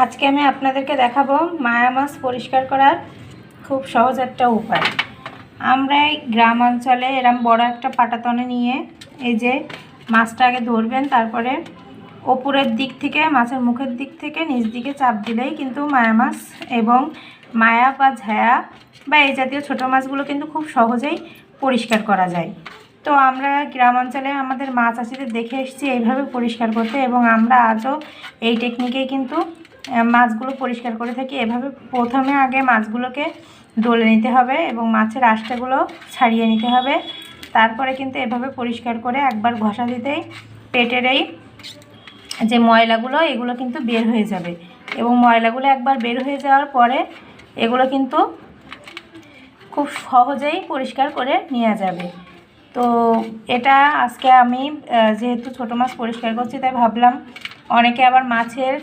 আজকে আমি আপনাদেরকে দেখাবো মায়া মাছ পরিষ্কার করার খুব সহজ একটা উপায়। আমরা এই গ্রাম অঞ্চলে এরম বড় একটা পাটাতনে নিয়ে এই যে মাছটা আগে ধরবেন, তারপরে ওপরের দিক থেকে মাছের মুখের দিক থেকে নিচ দিকে চাপ দিলেই কিন্তু মায়া মাছ এবং মায়া বা ঝায়া বা এই জাতীয় ছোটো মাছগুলো কিন্তু খুব সহজেই পরিষ্কার করা যায়। তো আমরা গ্রাম অঞ্চলে আমাদের মাছ চাষিদের দেখে এসেছি এইভাবে পরিষ্কার করতে, এবং আমরা আজও এই টেকনিকেই কিন্তু মাছগুলো পরিষ্কার করে থাকি। এভাবে প্রথমে আগে মাছগুলোকে ডলে নিতে হবে এবং মাছের আঁশটাগুলো ছাড়িয়ে নিতে হবে। তারপরে কিন্তু এভাবে পরিষ্কার করে একবার ঘষা দিতেই পেটের এই যে ময়লাগুলো এগুলো কিন্তু বের হয়ে যাবে, এবং ময়লাগুলো একবার বের হয়ে যাওয়ার পরে এগুলো কিন্তু খুব সহজেই পরিষ্কার করে নেওয়া যাবে। তো এটা আজকে আমি যেহেতু ছোটো মাছ পরিষ্কার করছি, তাই ভাবলাম অনেকে আবার মাছের